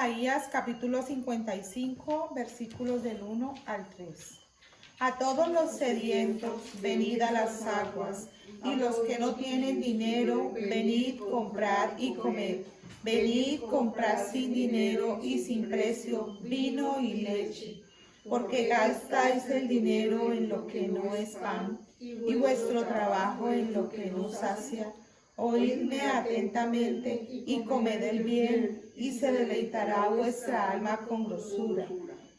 Isaías capítulo 55, versículos del 1 al 3. A todos los sedientos, venid a las aguas, y los que no tienen dinero, venid, comprad y comed. Venid, comprad sin dinero y sin precio vino y leche, porque gastáis el dinero en lo que no es pan, y vuestro trabajo en lo que no sacia. Oídme atentamente y comed el bien, y se deleitará vuestra alma con grosura.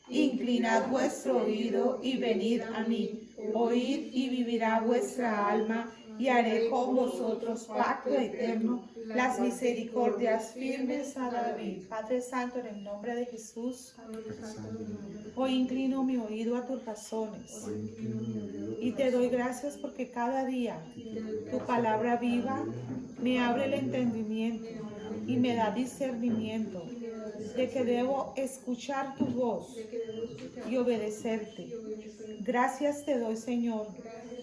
Inclinad vuestro oído y venid a mí. Oíd y vivirá vuestra alma, y haré con vosotros pacto eterno, las misericordias firmes a David. Padre Santo, en el nombre de Jesús, hoy inclino mi oído a tus razones y te doy gracias porque cada día tu palabra viva me abre el entendimiento y me da discernimiento de que debo escuchar tu voz y obedecerte. Gracias te doy, Señor,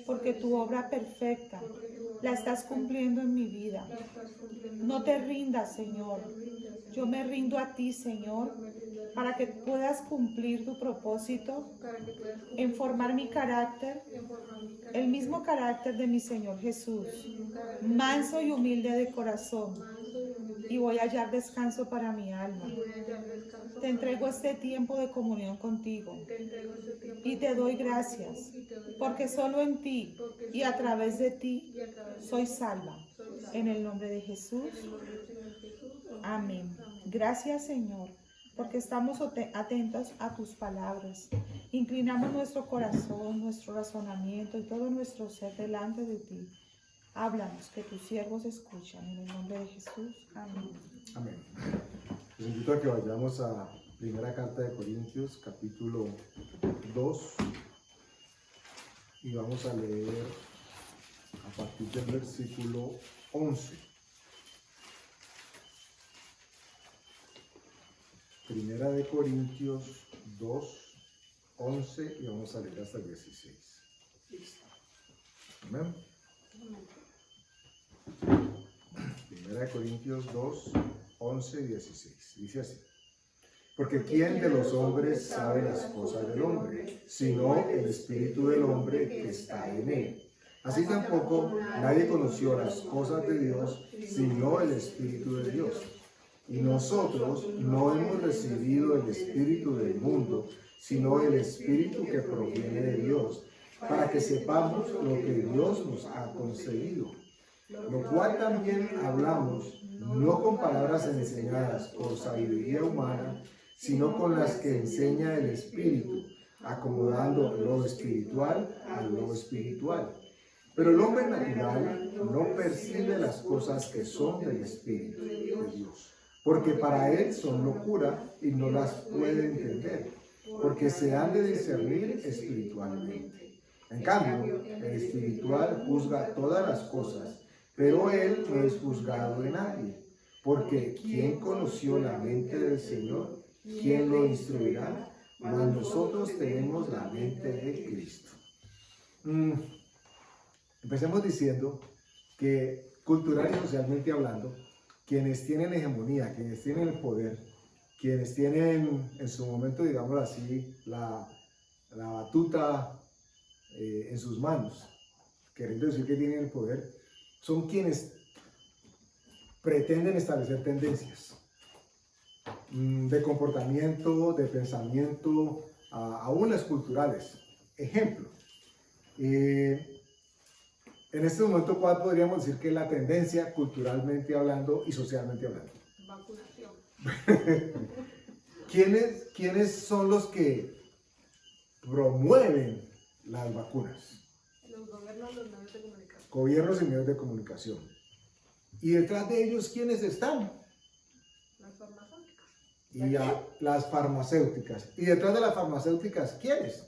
porque tu obra perfecta la estás cumpliendo en mi vida. No te rindas, Señor. Yo me rindo a ti, Señor, para que puedas cumplir tu propósito en formar mi carácter, el mismo carácter de mi Señor Jesús, manso y humilde de corazón, y voy a hallar descanso para mi alma. Te entrego este tiempo de comunión contigo y te doy gracias, porque solo en ti y a través de ti soy salva. En el nombre de Jesús. Amén. Gracias, Señor, porque estamos atentos a tus palabras. Inclinamos nuestro corazón, nuestro razonamiento y todo nuestro ser delante de ti. Háblanos, que tus siervos escuchan. En el nombre de Jesús. Amén. Amén. Les invito a que vayamos a primera carta de Corintios, capítulo 2, y vamos a leer a partir del versículo 11. Primera de Corintios 2, 11, y vamos a leer hasta el 16. Amén. Primera de Corintios 2, 11 y 16. Dice así: porque ¿quién de los hombres sabe las cosas del hombre, sino el espíritu del hombre que está en él? Así tampoco nadie conoció las cosas de Dios, sino el espíritu de Dios. Y nosotros no hemos recibido el espíritu del mundo, sino el espíritu que proviene de Dios, para que sepamos lo que Dios nos ha concedido. Lo cual también hablamos, no con palabras enseñadas por sabiduría humana, sino con las que enseña el Espíritu, acomodando lo espiritual a lo espiritual. Pero el hombre natural no percibe las cosas que son del Espíritu de Dios, porque para él son locura y no las puede entender, porque se han de discernir espiritualmente. En cambio, el espiritual juzga todas las cosas, pero él no es juzgado de nadie, porque ¿quién conoció la mente del Señor? ¿Quién lo instruirá? Mas nosotros tenemos la mente de Cristo. Empecemos diciendo que cultural y socialmente hablando, quienes tienen hegemonía, quienes tienen el poder, quienes tienen en su momento, digámoslo así, la batuta en sus manos, queriendo decir que tienen el poder, son quienes pretenden establecer tendencias de comportamiento, de pensamiento, aún las culturales. Ejemplo, en este momento, ¿cuál podríamos decir que es la tendencia culturalmente hablando y socialmente hablando? Vacunación. ¿Quiénes son los que promueven las vacunas? Los gobiernos, los medios de comunicación. Gobiernos y medios de comunicación. ¿Y detrás de ellos quiénes están? Las farmacéuticas. Y las farmacéuticas. ¿Y detrás de las farmacéuticas quiénes?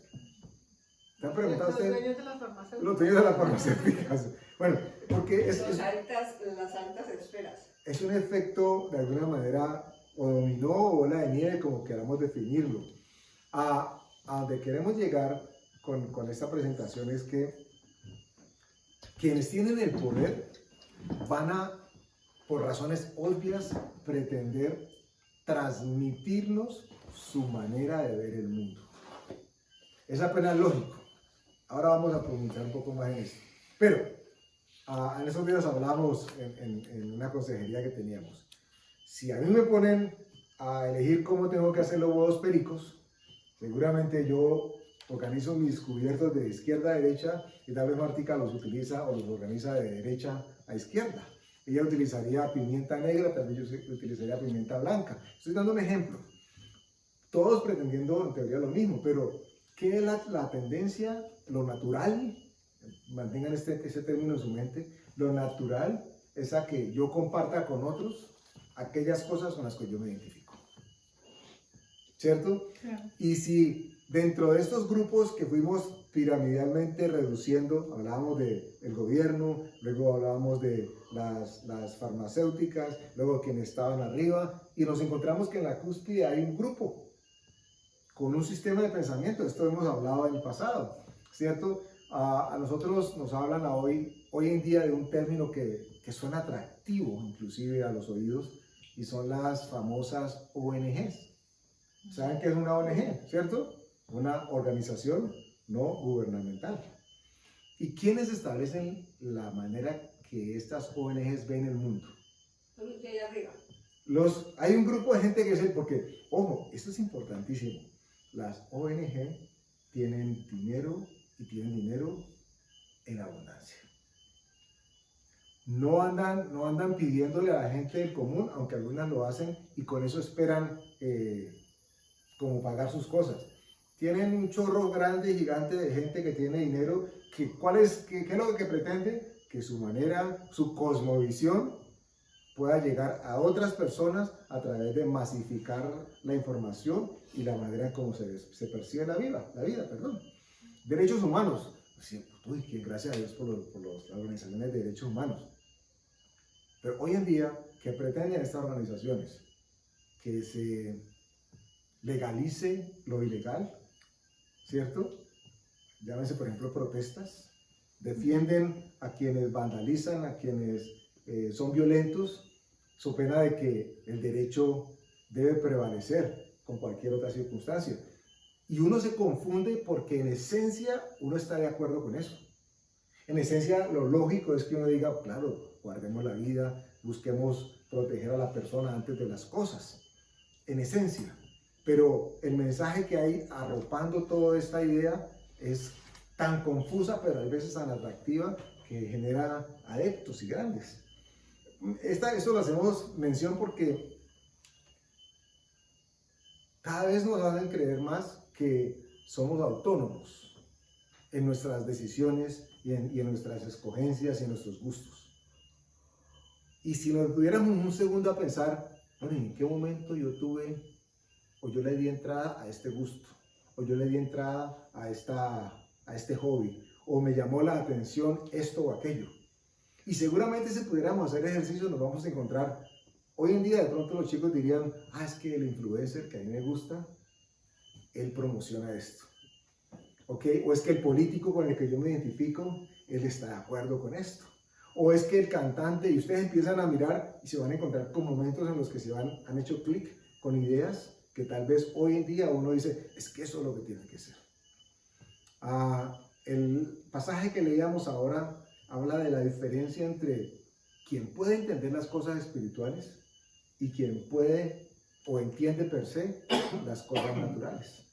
¿Te han preguntado Los ustedes? dueños de las farmacéuticas. Los dueños de las farmacéuticas. Bueno, porque Las altas esferas. es un efecto, de alguna manera, o dominó o bola de nieve, como queramos definirlo. A donde queremos llegar con esta presentación es que quienes tienen el poder van a, por razones obvias, pretender transmitirnos su manera de ver el mundo. Es apenas lógico. Ahora vamos a profundizar un poco más en esto. Pero en esos días hablamos en una consejería que teníamos. Si a mí me ponen a elegir cómo tengo que hacer los huevos pericos, seguramente yo organizo mis cubiertos de izquierda a derecha y tal vez Martica los utiliza o los organiza de derecha a izquierda. Ella utilizaría pimienta negra, también yo utilizaría pimienta blanca. Estoy dando un ejemplo. Todos pretendiendo en teoría lo mismo, pero ¿qué es la tendencia? Lo natural, mantengan ese término en su mente, lo natural es a que yo comparta con otros aquellas cosas con las que yo me identifico. ¿Cierto? Claro. Y si dentro de estos grupos que fuimos piramidalmente reduciendo, hablábamos del gobierno, luego hablábamos de las farmacéuticas, luego quienes estaban arriba, y nos encontramos que en la cúspide hay un grupo con un sistema de pensamiento. Esto hemos hablado en el pasado, ¿cierto? A nosotros nos hablan hoy en día de un término que suena atractivo inclusive a los oídos, y son las famosas ONGs. ¿Saben qué es una ONG, cierto? Una organización no gubernamental. ¿Y quiénes establecen la manera que estas ONGs ven el mundo? Los de ahí arriba. Hay un grupo de gente que es porque, ojo, esto es importantísimo. Las ONG tienen dinero y tienen dinero en abundancia. No andan pidiéndole a la gente del común, aunque algunas lo hacen y con eso esperan como pagar sus cosas. Tienen un chorro grande, gigante de gente que tiene dinero. ¿Qué es lo que pretende? Que su manera, su cosmovisión pueda llegar a otras personas a través de masificar la información y la manera en cómo se percibe la vida. Derechos humanos. Gracias a Dios por las organizaciones de derechos humanos. Pero hoy en día, ¿qué pretenden estas organizaciones? Que se legalice lo ilegal, ¿cierto? Llámense, por ejemplo, protestas. Defienden a quienes vandalizan, a quienes son violentos, so pena de que el derecho debe prevalecer con cualquier otra circunstancia. Y uno se confunde porque en esencia uno está de acuerdo con eso. En esencia lo lógico es que uno diga, claro, guardemos la vida, busquemos proteger a la persona antes de las cosas. En esencia. Pero el mensaje que hay arropando toda esta idea es tan confusa, pero a veces tan atractiva, que genera adeptos y grandes. Esto lo hacemos mención porque cada vez nos hacen creer más que somos autónomos en nuestras decisiones y en nuestras escogencias y en nuestros gustos. Y si nos pudiéramos un segundo a pensar, bueno, ¿en qué momento yo le di entrada a este gusto? O yo le di entrada a este hobby, o me llamó la atención esto o aquello. Y seguramente si pudiéramos hacer ejercicio nos vamos a encontrar, hoy en día de pronto los chicos dirían, es que el influencer que a mí me gusta, él promociona esto. ¿Ok? O es que el político con el que yo me identifico, él está de acuerdo con esto. O es que el cantante, y ustedes empiezan a mirar y se van a encontrar con momentos en los que han hecho clic con ideas que tal vez hoy en día uno dice, es que eso es lo que tiene que ser. El pasaje que leíamos ahora habla de la diferencia entre quien puede entender las cosas espirituales y quien puede o entiende per se las cosas naturales.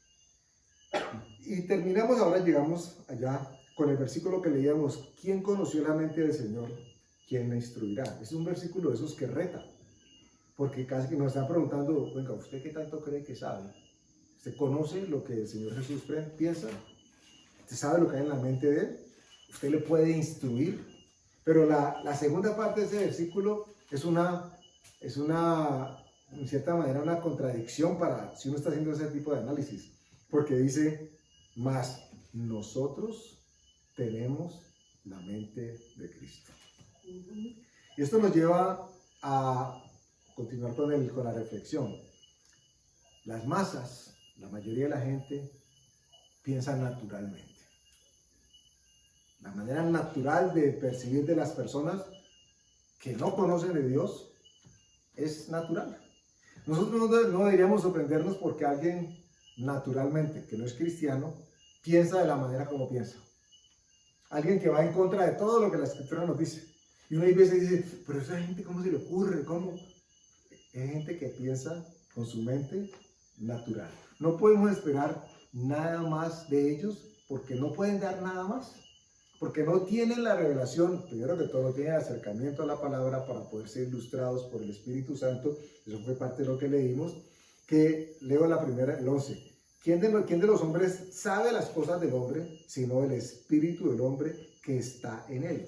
Y terminamos ahora, llegamos allá con el versículo que leíamos, ¿quién conoció la mente del Señor? ¿Quién me instruirá? Es un versículo de esos que reta. Porque casi que nos están preguntando, venga, ¿usted qué tanto cree que sabe? ¿Usted conoce lo que el Señor Jesús piensa? ¿Usted sabe lo que hay en la mente de Él? ¿Usted le puede instruir? Pero la segunda parte de ese versículo es en cierta manera, una contradicción para si uno está haciendo ese tipo de análisis. Porque dice, mas nosotros tenemos la mente de Cristo. Y esto nos lleva a continuar con la reflexión. Las masas, la mayoría de la gente, piensan naturalmente. La manera natural de percibir de las personas que no conocen de Dios es natural. Nosotros no deberíamos sorprendernos porque alguien naturalmente, que no es cristiano, piensa de la manera como piensa. Alguien que va en contra de todo lo que la Escritura nos dice. Y uno a veces dice, pero esa gente, ¿cómo se le ocurre? ¿Cómo? Es gente que piensa con su mente natural. No podemos esperar nada más de ellos porque no pueden dar nada más. Porque no tienen la revelación, primero que todo, no tienen acercamiento a la palabra para poder ser ilustrados por el Espíritu Santo. Eso fue parte de lo que leímos. Que leo la primera, el 11. ¿Quién de los hombres sabe las cosas del hombre, sino el Espíritu del hombre que está en él?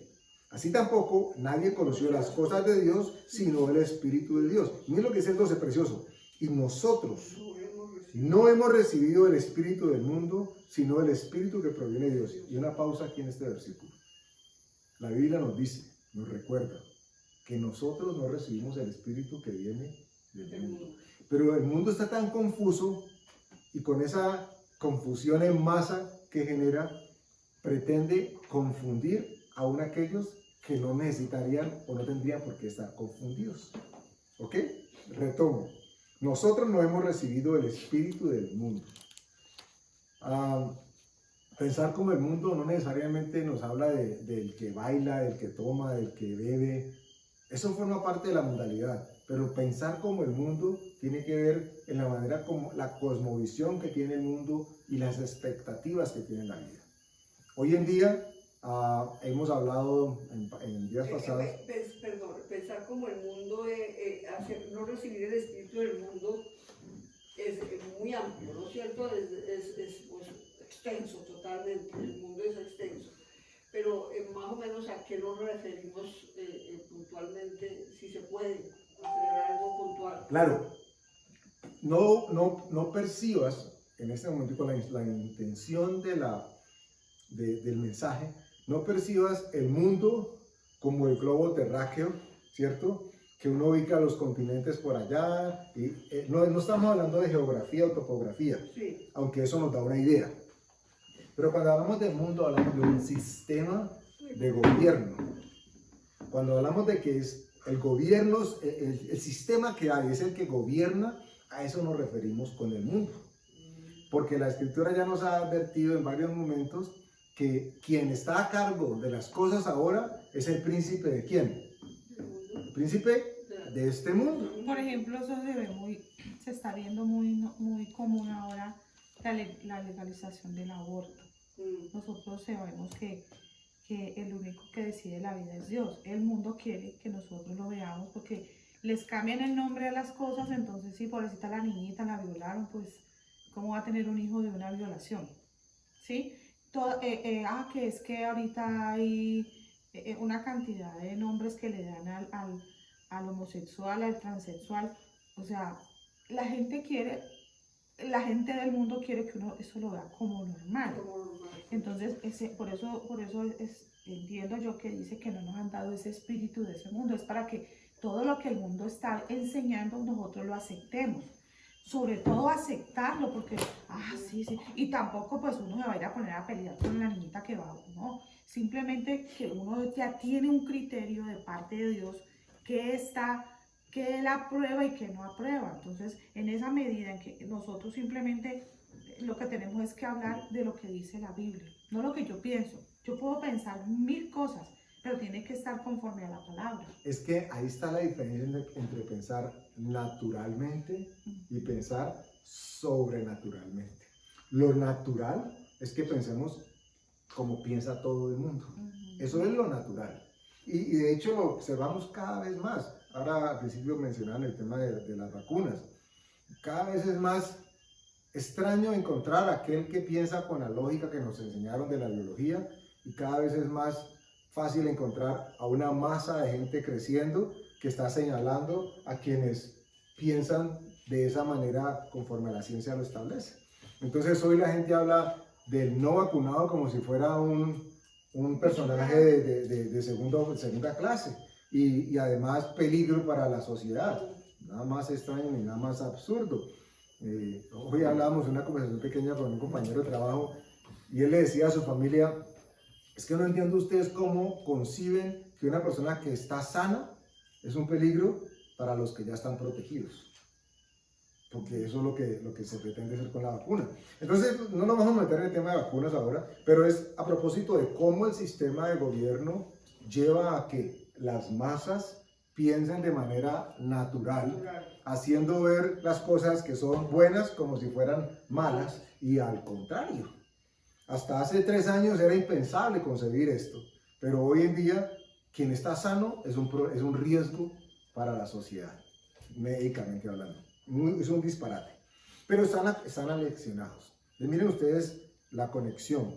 Así tampoco nadie conoció las cosas de Dios, sino el Espíritu de Dios. Miren lo que dice el 12, precioso. Y nosotros no hemos recibido el Espíritu del mundo, sino el Espíritu que proviene de Dios. Y una pausa aquí en este versículo. La Biblia nos dice, nos recuerda, que nosotros no recibimos el Espíritu que viene del mundo. Pero el mundo está tan confuso y con esa confusión en masa que genera, pretende confundir aún aquellos que no necesitarían o no tendrían por qué estar confundidos. ¿Ok? Retomo. Nosotros no hemos recibido el espíritu del mundo. Pensar como el mundo no necesariamente nos habla del que baila, del que toma, del que bebe. Eso forma parte de la mundanalidad. Pero pensar como el mundo tiene que ver en la manera como la cosmovisión que tiene el mundo y las expectativas que tiene la vida. Hoy en día, hemos hablado en días pasados. Perdón, pensar como el mundo, no recibir el espíritu del mundo es muy amplio, ¿no es cierto? Es pues, extenso totalmente, el mundo es extenso. Pero más o menos a qué nos referimos puntualmente, si se puede hacer algo puntual. Claro, no percibas en este momento con la intención del mensaje, no percibas el mundo como el globo terráqueo, ¿cierto? Que uno ubica los continentes por allá, y no estamos hablando de geografía o topografía, Sí. aunque eso nos da una idea. Pero cuando hablamos del mundo, hablamos de un sistema de gobierno. Cuando hablamos de que es el gobierno, el sistema que hay es el que gobierna, a eso nos referimos con el mundo. Porque la Escritura ya nos ha advertido en varios momentos que quien está a cargo de las cosas ahora es el príncipe de quién? El príncipe de este mundo. Por ejemplo, eso se está viendo muy común ahora la legalización del aborto. Nosotros sabemos que el único que decide la vida es Dios. El mundo quiere que nosotros lo veamos porque les cambian el nombre a las cosas, entonces si pobrecita la niñita la violaron, pues ¿cómo va a tener un hijo de una violación? ¿Sí? Que es que ahorita hay una cantidad de nombres que le dan al homosexual, al transexual. O sea, la gente del mundo quiere que uno eso lo vea como normal. Entonces, por eso entiendo yo que dice que no nos han dado ese espíritu de ese mundo. Es para que todo lo que el mundo está enseñando nosotros lo aceptemos. Sobre todo aceptarlo, porque, sí, y tampoco pues uno se va a ir a poner a pelear con la niñita que va, no, simplemente que uno ya tiene un criterio de parte de Dios que él aprueba y que no aprueba. Entonces, en esa medida en que nosotros simplemente lo que tenemos es que hablar de lo que dice la Biblia, no lo que yo pienso. Yo puedo pensar 1000 cosas, pero tiene que estar conforme a la palabra. Es que ahí está la diferencia entre pensar naturalmente y pensar sobrenaturalmente. Lo natural es que pensemos como piensa todo el mundo. Eso es lo natural. Y de hecho lo observamos cada vez más. Ahora al principio mencionaban el tema de las vacunas. Cada vez es más extraño encontrar a aquel que piensa con la lógica que nos enseñaron de la biología, y cada vez es más fácil encontrar a una masa de gente creciendo que está señalando a quienes piensan de esa manera conforme la ciencia lo establece. Entonces hoy la gente habla del no vacunado como si fuera un personaje de segunda clase y además peligro para la sociedad. Nada más extraño ni nada más absurdo. Hoy hablábamos en una conversación pequeña con un compañero de trabajo y él le decía a su familia: es que no entiendo ustedes cómo conciben que una persona que está sana es un peligro para los que ya están protegidos. porque eso es lo que se pretende hacer con la vacuna. Entonces, no nos vamos a meter en el tema de vacunas ahora, pero es a propósito de cómo el sistema de gobierno lleva a que las masas piensen de manera natural, haciendo ver las cosas que son buenas como si fueran malas, y al contrario. Hasta hace 3 años era impensable concebir esto, pero hoy en día quien está sano es un riesgo para la sociedad, médicamente hablando. Es un disparate, pero están aleccionados. Y miren ustedes la conexión.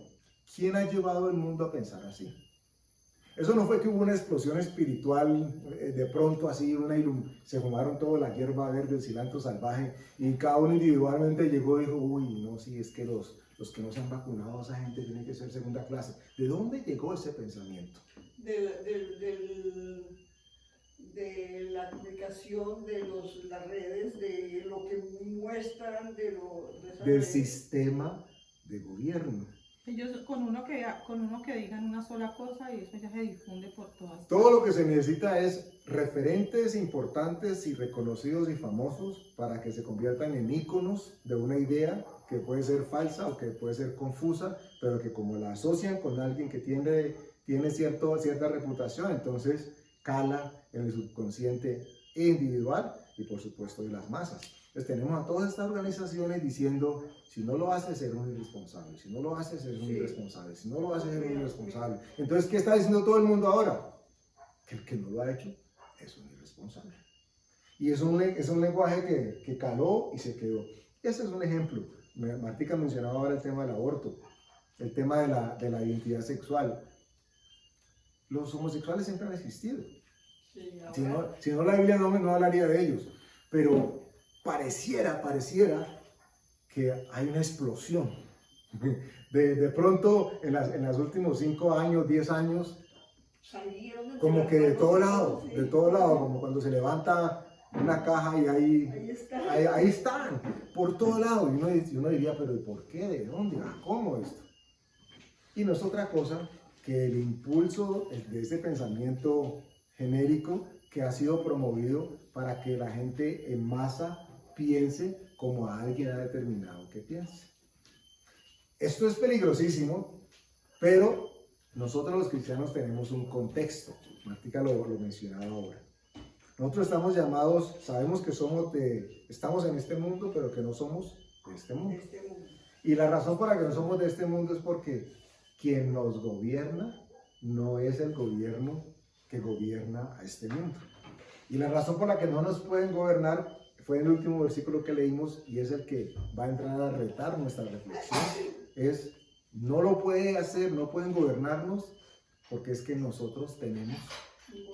¿Quién ha llevado el mundo a pensar así? Eso no fue que hubo una explosión espiritual, de pronto así, se fumaron toda la hierba verde, el cilantro salvaje, y cada uno individualmente llegó y dijo, uy, no, sí, es que los que no se han vacunado, esa gente tiene que ser segunda clase. ¿De dónde llegó ese pensamiento? De la comunicación, de las redes, de lo que muestran, del sistema de gobierno. Ellos con uno que digan una sola cosa y eso ya se difunde por todas. Todo lo que se necesita es referentes importantes y reconocidos y famosos para que se conviertan en íconos de una idea que puede ser falsa o que puede ser confusa, pero que como la asocian con alguien que tiene cierta reputación, entonces cala en el subconsciente individual y por supuesto de las masas. Entonces tenemos a todas estas organizaciones diciendo, si no lo haces, eres un irresponsable, si no lo haces, eres un irresponsable, si no lo haces, eres un irresponsable. Entonces, ¿qué está diciendo todo el mundo ahora? Que el que no lo ha hecho es un irresponsable. Y es un lenguaje que caló y se quedó. Ese es un ejemplo. Martica mencionaba ahora el tema del aborto, el tema de la identidad sexual. Los homosexuales siempre han existido. Sí, Si no, la Biblia no hablaría de ellos. Pero pareciera que hay una explosión. De pronto, en los últimos 5 años, 10 años, como que de todo lado, como cuando se levanta una caja y ahí están, por todo lado. Y uno diría, pero ¿por qué? ¿De dónde? ¿Cómo esto? Y no es otra cosa que el impulso de ese pensamiento genérico que ha sido promovido para que la gente en masa piense como alguien ha determinado que piense. Esto es peligrosísimo, pero nosotros los cristianos tenemos un contexto. Martica lo mencionaba ahora. Nosotros estamos llamados, sabemos que estamos en este mundo, pero que no somos de este mundo. Y la razón por la que no somos de este mundo es porque quien nos gobierna no es el gobierno que gobierna a este mundo. Y la razón por la que no nos pueden gobernar fue el último versículo que leímos, y es el que va a entrar a retar nuestra reflexión. Es, no lo puede hacer, no pueden gobernarnos, porque es que nosotros tenemos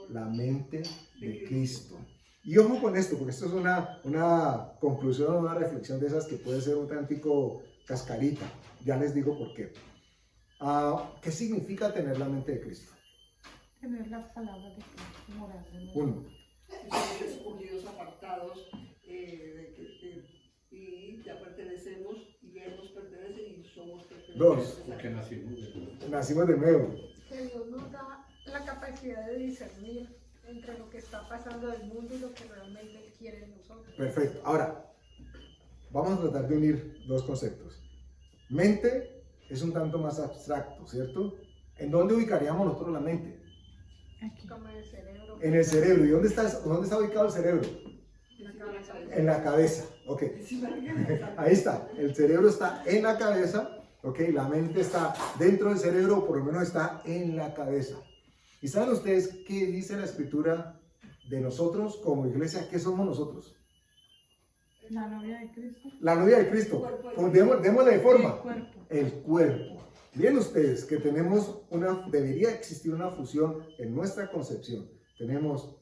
la mente de Cristo. Y ojo con esto, porque esto es una conclusión, una reflexión de esas que puede ser un tantico cascarita. Ya les digo por qué. ¿Qué significa tener la mente de Cristo? Tener las palabras de Cristo morando. 1. Somos escogidos, apartados, y ya pertenecemos, y Él nos pertenece y somos pertenecientes. 2. Porque nacimos Nacimos de nuevo. Que Dios nos da la capacidad de discernir entre lo que está pasando del mundo y lo que realmente Él quiere de nosotros. Perfecto. Ahora, vamos a tratar de unir dos conceptos. Mente es un tanto más abstracto, ¿cierto? ¿En dónde ubicaríamos nosotros la mente? Aquí. Como el cerebro. En el cerebro. ¿Y dónde está ubicado el cerebro? La cabeza. En la cabeza. Ok. Ahí está. El cerebro está en la cabeza. Ok. La mente está dentro del cerebro, o por lo menos está en la cabeza. ¿Y saben ustedes qué dice la Escritura de nosotros como iglesia? ¿Qué somos nosotros? La novia de Cristo. La novia de Cristo. Démosle forma. El cuerpo. El cuerpo. Miren ustedes que debería existir una fusión en nuestra concepción. Tenemos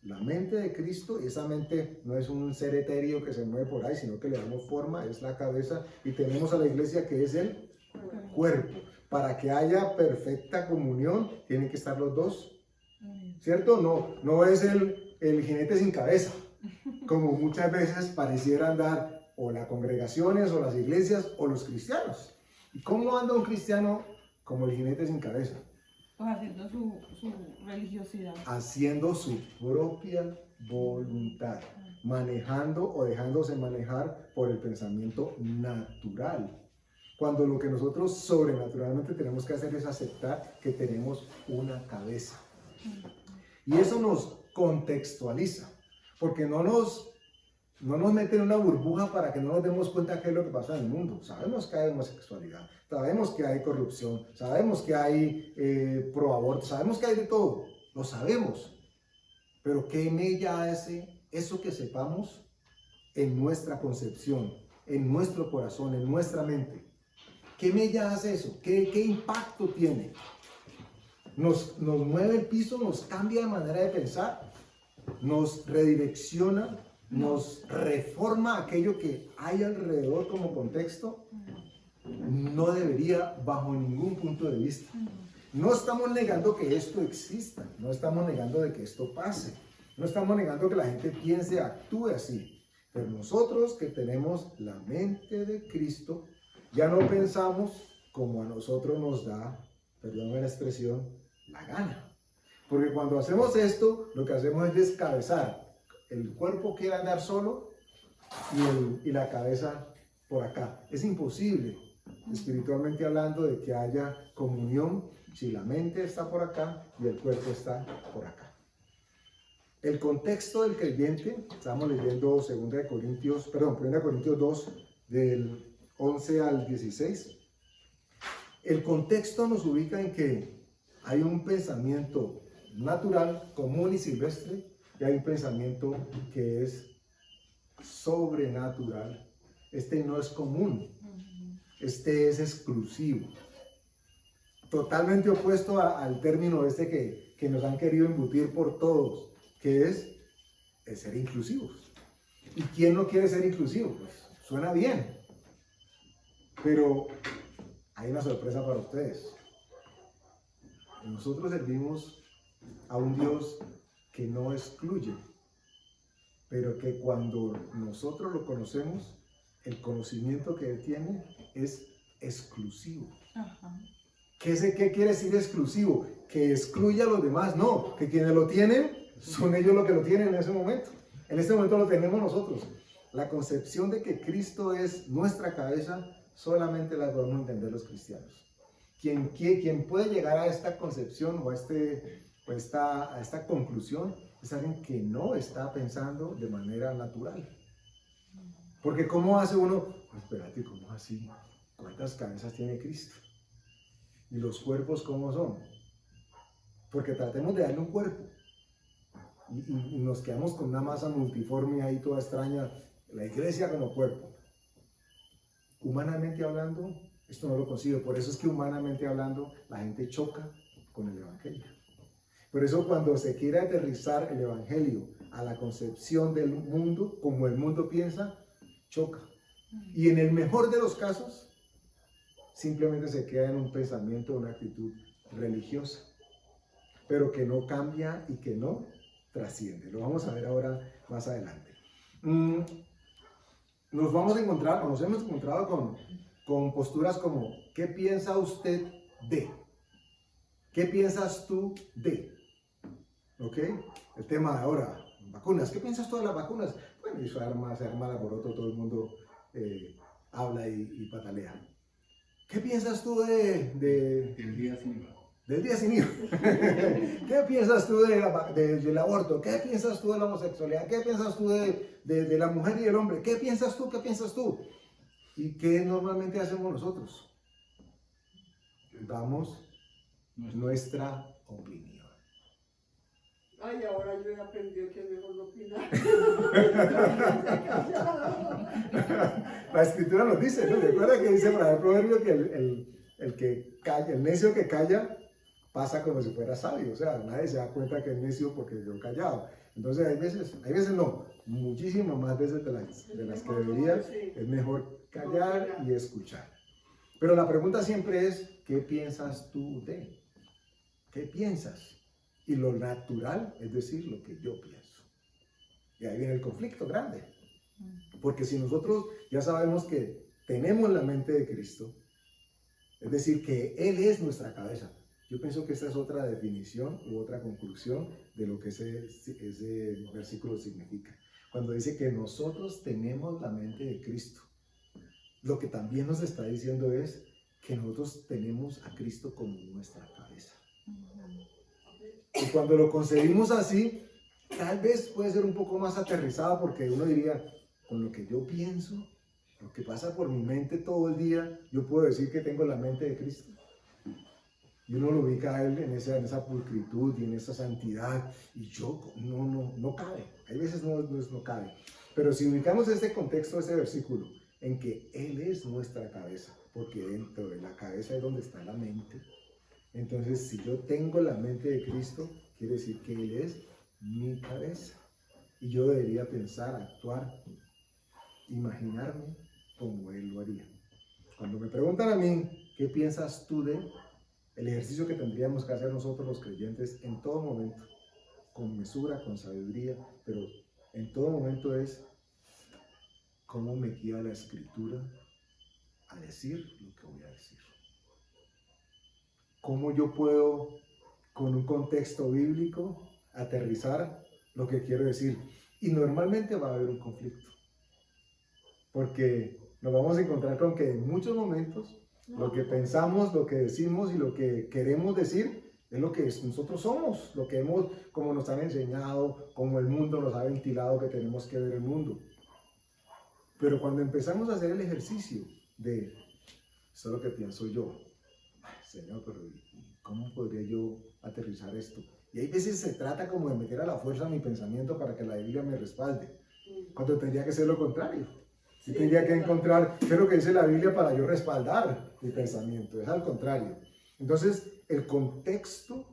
la mente de Cristo, y esa mente no es un ser etéreo que se mueve por ahí, sino que le damos forma, es la cabeza, y tenemos a la iglesia que es el cuerpo. Para que haya perfecta comunión, tienen que estar los dos, ¿cierto? No es el jinete sin cabeza, como muchas veces pareciera andar o las congregaciones, o las iglesias, o los cristianos. ¿Y cómo anda un cristiano como el jinete sin cabeza? Pues haciendo su religiosidad. Haciendo su propia voluntad. manejando o dejándose manejar por el pensamiento natural. Cuando lo que nosotros sobrenaturalmente tenemos que hacer es aceptar que tenemos una cabeza. Y eso nos contextualiza, porque no nos mete en una burbuja para que no nos demos cuenta qué es lo que pasa en el mundo. Sabemos que hay homosexualidad, sabemos que hay corrupción, sabemos que hay proaborto, sabemos que hay de todo, lo sabemos. Pero ¿qué mella hace eso que sepamos en nuestra concepción, en nuestro corazón, en nuestra mente? ¿Qué mella hace eso? ¿Qué impacto tiene? Nos mueve el piso, nos cambia de manera de pensar, nos redirecciona, nos reforma aquello que hay alrededor como contexto. No debería bajo ningún punto de vista. No estamos negando que esto exista, no estamos negando de que esto pase, no estamos negando que la gente piense, actúe así, pero nosotros que tenemos la mente de Cristo, ya no pensamos como a nosotros nos da, perdóname la expresión, la gana. Porque cuando hacemos esto, lo que hacemos es descabezar. El cuerpo quiere andar solo y la cabeza por acá. Es imposible, espiritualmente hablando, de que haya comunión si la mente está por acá y el cuerpo está por acá. El contexto del creyente, estamos leyendo 1 Corintios 2, del 11 al 16. El contexto nos ubica en que hay un pensamiento natural, común y silvestre, y hay un pensamiento que es sobrenatural. Este no es común, este es exclusivo. Totalmente opuesto al término este que nos han querido embutir por todos, que es el ser inclusivos. ¿Y quién no quiere ser inclusivo? Pues suena bien, pero hay una sorpresa para ustedes. Nosotros servimos a un Dios que no excluye, pero que cuando nosotros lo conocemos, el conocimiento que Él tiene es exclusivo. Ajá. ¿Qué quiere decir exclusivo? Que excluye a los demás. No, que quienes lo tienen son ellos los que lo tienen en ese momento. En este momento lo tenemos nosotros. La concepción de que Cristo es nuestra cabeza solamente la podemos entender los cristianos. Quien puede llegar a esta concepción o a esta conclusión es alguien que no está pensando de manera natural. Porque ¿cómo hace uno? Pues espérate, ¿cómo así? ¿Cuántas cabezas tiene Cristo? ¿Y los cuerpos cómo son? Porque tratemos de darle un cuerpo y nos quedamos con una masa multiforme ahí toda extraña, la iglesia como cuerpo. Humanamente hablando, esto no lo consigo. Por eso es que humanamente hablando la gente choca con el Evangelio. Por eso cuando se quiere aterrizar el Evangelio a la concepción del mundo, como el mundo piensa, choca. Y en el mejor de los casos, simplemente se queda en un pensamiento, una actitud religiosa, pero que no cambia y que no trasciende. Lo vamos a ver ahora más adelante. Nos hemos encontrado con posturas como, ¿qué piensa usted de? ¿Qué piensas tú de? ¿Ok? El tema de ahora, vacunas. ¿Qué piensas tú de las vacunas? Bueno, y se arma el alboroto, todo el mundo habla y patalea. ¿Qué piensas tú del día sin IVA? Del día sin IVA. ¿Qué piensas tú del aborto? ¿Qué piensas tú de la homosexualidad? ¿Qué piensas tú de la mujer y el hombre? ¿Qué piensas tú? ¿Qué piensas tú? ¿Y qué normalmente hacemos nosotros? Damos nuestra opinión. Ay, ahora yo he aprendido que es mejor no opinar. La escritura nos dice, ¿no? Recuerda que dice para el proverbio que el que calla, el necio que calla, pasa como si fuera sabio. O sea, nadie se da cuenta que es necio porque quedó callado. Entonces hay veces no, muchísimas más veces de las que debería, es mejor callar y escuchar. Pero la pregunta siempre es, ¿qué piensas tú de? ¿Qué piensas? Y lo natural es decir lo que yo pienso. Y ahí viene el conflicto grande. Porque si nosotros ya sabemos que tenemos la mente de Cristo, es decir, que Él es nuestra cabeza. Yo pienso que esta es otra definición u otra conclusión de lo que ese versículo significa. cuando dice que nosotros tenemos la mente de Cristo. Lo que también nos está diciendo es que nosotros tenemos a Cristo como nuestra cabeza. Y cuando lo concebimos así, tal vez puede ser un poco más aterrizado, porque uno diría, con lo que yo pienso, lo que pasa por mi mente todo el día, yo puedo decir que tengo la mente de Cristo. Y uno lo ubica a él en esa pulcritud y en esa santidad, y yo no cabe. Hay veces no cabe. Pero si ubicamos este contexto, este versículo, en que Él es nuestra cabeza, porque dentro de la cabeza es donde está la mente. Entonces, si yo tengo la mente de Cristo, quiere decir que Él es mi cabeza. Y yo debería pensar, actuar, imaginarme como Él lo haría. Cuando me preguntan a mí, ¿qué piensas tú de? El ejercicio que tendríamos que hacer nosotros los creyentes en todo momento, con mesura, con sabiduría, pero en todo momento es cómo me guía la Escritura a decir lo que voy a decir. Cómo yo puedo, con un contexto bíblico, aterrizar lo que quiero decir. Y normalmente va a haber un conflicto, porque nos vamos a encontrar con que en muchos momentos lo que pensamos, lo que decimos y lo que queremos decir es lo que nosotros somos, lo que hemos, como nos han enseñado, como el mundo nos ha ventilado que tenemos que ver el mundo. Pero cuando empezamos a hacer el ejercicio de, esto es lo que pienso yo, ay, Señor, pero ¿cómo podría yo aterrizar esto? Y hay veces se trata como de meter a la fuerza mi pensamiento para que la Biblia me respalde, cuando tendría que ser lo contrario. Yo tendría que encontrar qué es lo que dice la Biblia para yo respaldar mi pensamiento, es al contrario. Entonces, el contexto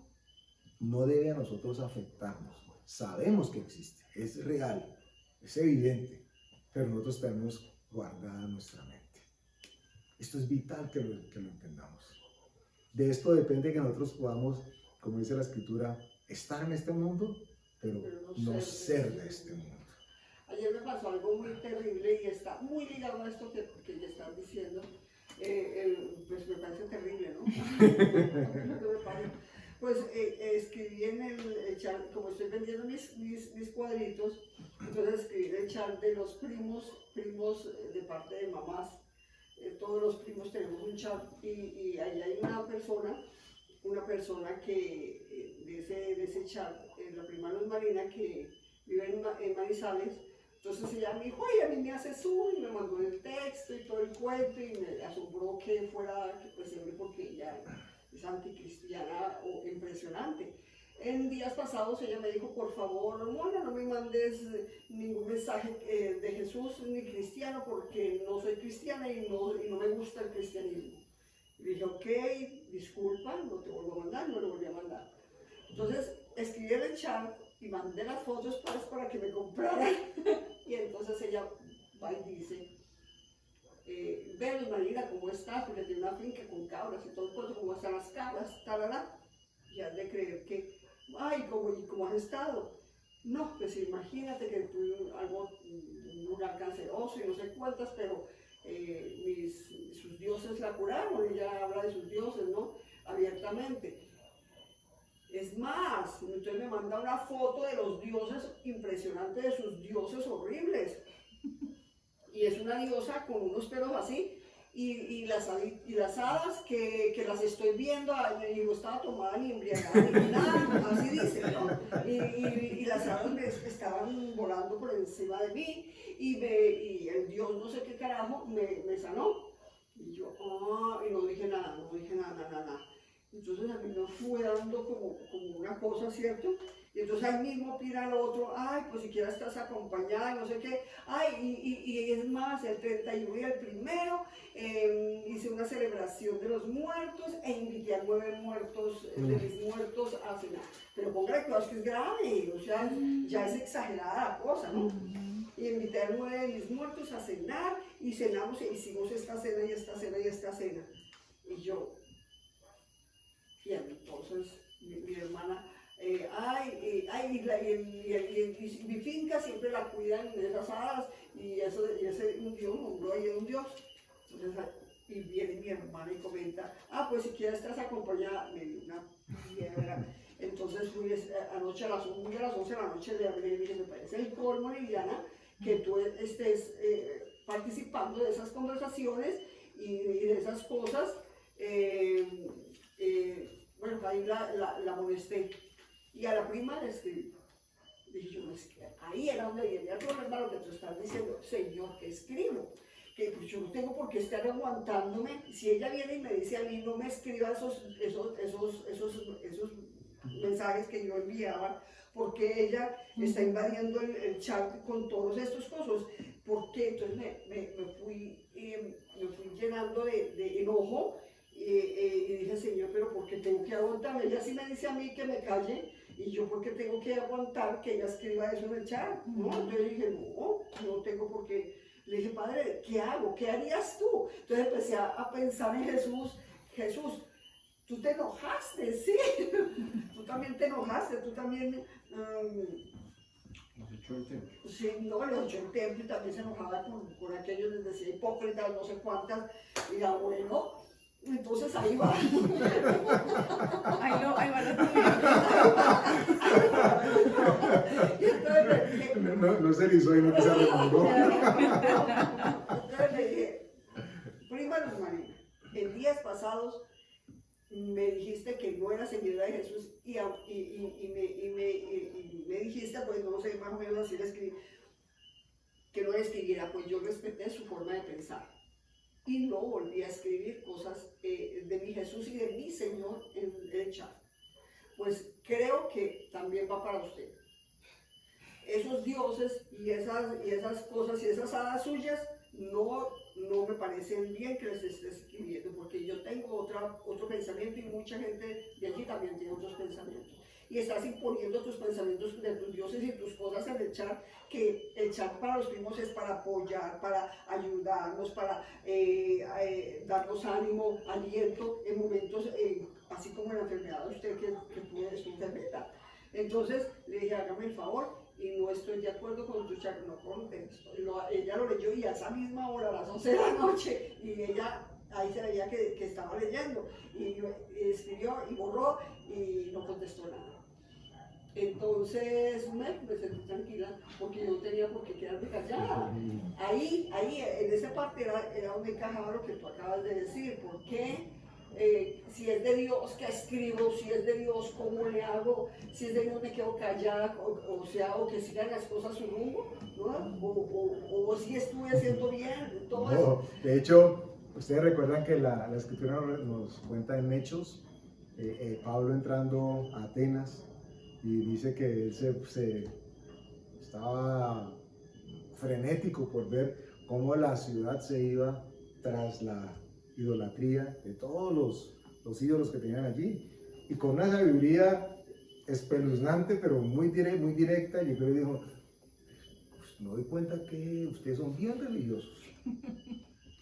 no debe a nosotros afectarnos. Sabemos que existe, es real, es evidente, pero nosotros tenemos guardada nuestra mente. Esto es vital que lo entendamos. De esto depende que nosotros podamos, como dice la Escritura, estar en este mundo, pero no ser de este mundo. Ayer me pasó algo muy terrible y está muy ligado a esto que ya están diciendo. Pues me parece terrible, ¿no? Pues escribí en el chat, como estoy vendiendo mis cuadritos, entonces escribí en el chat de los primos de parte de mamás. Todos los primos tenemos un chat y ahí hay una persona que de ese chat, la prima Luz Marina, que vive en Manizales. Entonces ella me dijo, oye, a mí me hace zoom y me mandó el texto y todo el cuento y me asombró que fuera, pues siempre porque ella es anticristiana o impresionante. En días pasados ella me dijo, por favor, Mona, no me mandes ningún mensaje de Jesús ni cristiano porque no soy cristiana y no me gusta el cristianismo. Y dije, ok, disculpa, no te vuelvo a mandar, no lo volví a mandar. Entonces escribí en el chat y mandé las fotos para que me compraran. Y entonces ella va y dice, ve Luz Marina, ¿cómo estás? Porque tiene una finca con cabras y todo el cuento, ¿cómo están las cabras? Tarara. Y has de creer que, ay, ¿cómo has estado? No, pues imagínate que tuve un lugar canceroso y no sé cuántas, pero sus dioses la curaron. Ella habla de sus dioses, ¿no? Abiertamente. Es más, entonces me manda una foto de los dioses, impresionante, de sus dioses horribles. Y es una diosa con unos pelos así, y las hadas que las estoy viendo, y no estaba tomada ni embriagada ni nada, así dice, ¿no? Y las hadas me estaban volando por encima de mí, y el dios no sé qué carajo me sanó. Y yo, y no dije nada. Entonces a mí me fue dando como una cosa, ¿cierto? Y entonces ahí mismo tira al otro, ay, pues siquiera estás acompañada, no sé qué. Ay, y es más, el 31 y el 1 hice una celebración de los muertos e invité a 9 muertos, de mis muertos a cenar. Pero póngale cuidado, que es grave, o sea, ya es exagerada la cosa, ¿no? Y invité a 9 de mis muertos a cenar y cenamos e hicimos esta cena y esta cena y esta cena. Y yo, y entonces mi hermana, y mi finca siempre la cuidan de esas hadas y ese un dios, un dios. Entonces, y viene mi hermana y comenta, pues si quieres estás acompañada, me dio una piedra. Entonces entonces fui anoche a las 11 de la noche le hablé y dije, me parece el colmo, Liliana, que tú estés participando de esas conversaciones y de esas cosas. Bueno, ahí la molesté. Y a la prima le escribí. Dije yo, es que ahí era donde venía el problema, lo que tú estás diciendo, Señor, ¿qué escribo? Que pues, yo no tengo por qué estar aguantándome. Si ella viene y me dice a mí, no me escriba esos mensajes que yo enviaba, porque ella está invadiendo el chat con todos estos cosas. ¿Por qué? Entonces me fui llenando de enojo y dije, Señor, pero ¿por qué tengo que aguantarme? Ella sí me dice a mí que me calle, y yo ¿por qué tengo que aguantar que ella escriba eso en el chat? ¿No? Entonces dije, no tengo por qué. Le dije, Padre, ¿qué hago? ¿Qué harías tú? Entonces empecé a pensar en Jesús. Jesús, tú te enojaste, sí. Tú también te enojaste, tú también... Nos echó el templo. Sí, no, le echó el templo y también se enojaba con aquellos, les decía hipócritas, no sé cuántas. Y era bueno, entonces ahí va. Ahí va la tuya. Y entonces le dije, No se erizó y no que se remangó. entonces le dije, prima Luz Marina, en días pasados me dijiste que no era seguidora de Jesús y me dijiste, pues no sé, más o menos así le escribí, que no le escribiera, pues yo respeté su forma de pensar y no volví a escribir cosas de mi Jesús y de mi Señor en el chat. Pues creo que también va para usted. Esos dioses y esas cosas y esas hadas suyas no me parecen bien que les esté escribiendo, porque yo tengo otro pensamiento y mucha gente de aquí también tiene otros pensamientos. Y estás imponiendo tus pensamientos de tus dioses y tus cosas en el chat, que el chat para los primos es para apoyar, para ayudarnos, para darnos ánimo, aliento en momentos, así como en la enfermedad de usted que tuvo su enfermedad. Entonces le dije, hágame el favor, y no estoy de acuerdo con tu chat, no contesto. Ella lo leyó y a esa misma hora, a las 11 de la noche, y ella ahí se veía que estaba leyendo, y escribió y borró y no contestó nada. Entonces me sentí tranquila porque yo no tenía por qué quedarme callada. Ahí, en esa parte era donde encajaba lo que tú acabas de decir. ¿Por qué? Si es de Dios, ¿qué escribo? Si es de Dios, ¿cómo le hago? Si es de Dios, me quedo callada, o que sigan las cosas su rumbo, ¿no? O si estuve haciendo bien, todo eso. No, de hecho, ustedes recuerdan que la escritura nos cuenta en Hechos, Pablo entrando a Atenas, y dice que él se estaba frenético por ver cómo la ciudad se iba tras la idolatría de todos los ídolos que tenían allí, y con una sabiduría espeluznante pero muy directa, y yo le dijo, pues me doy cuenta que ustedes son bien religiosos,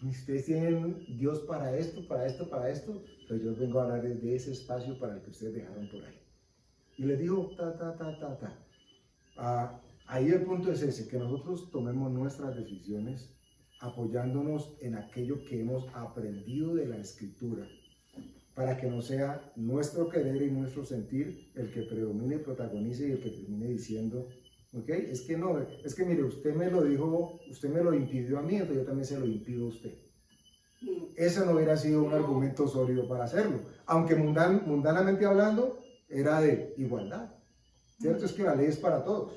ustedes tienen Dios para esto, pero yo vengo a hablar de ese espacio para el que ustedes dejaron por ahí. Y les dijo, ahí el punto es ese, que nosotros tomemos nuestras decisiones apoyándonos en aquello que hemos aprendido de la Escritura, para que no sea nuestro querer y nuestro sentir el que predomine, protagonice y el que termine diciendo, ¿ok? Es que mire, usted me lo dijo, usted me lo impidió a mí, entonces yo también se lo impido a usted. Ese no hubiera sido un argumento sólido para hacerlo, aunque mundanamente hablando, era de igualdad. Cierto es que la ley es para todos,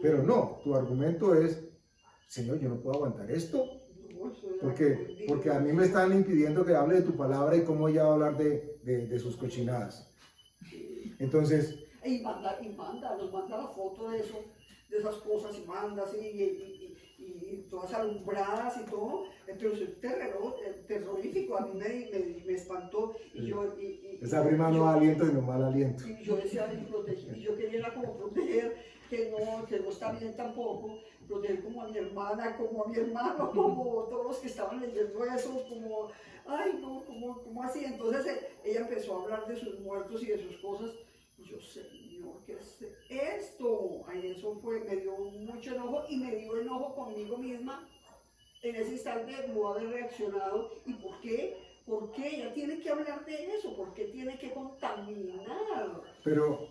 pero no, tu argumento es, Señor, yo no puedo aguantar esto, porque a mí me están impidiendo que hable de tu palabra y cómo ella va a hablar de sus cochinadas. Entonces... Y nos manda la foto de eso, de esas cosas, y manda así, y todas alumbradas y todo. Entonces es terrorífico, a mí me espantó. Y yo, esa prima no da aliento sino mal aliento. Y yo decía, y yo quería como proteger, que no está bien tampoco, proteger como a mi hermana, como a mi hermano, como todos los que estaban leyendo eso, como, ay no, como así. Entonces ella empezó a hablar de sus muertos y de sus cosas. Y yo, Señor, ¿qué es esto? Ay, eso me dio mucho enojo, y me dio enojo conmigo misma en ese instante, no haber reaccionado. ¿Y por qué? ¿Por qué ella tiene que hablar de eso? ¿Por qué tiene que contaminar? Pero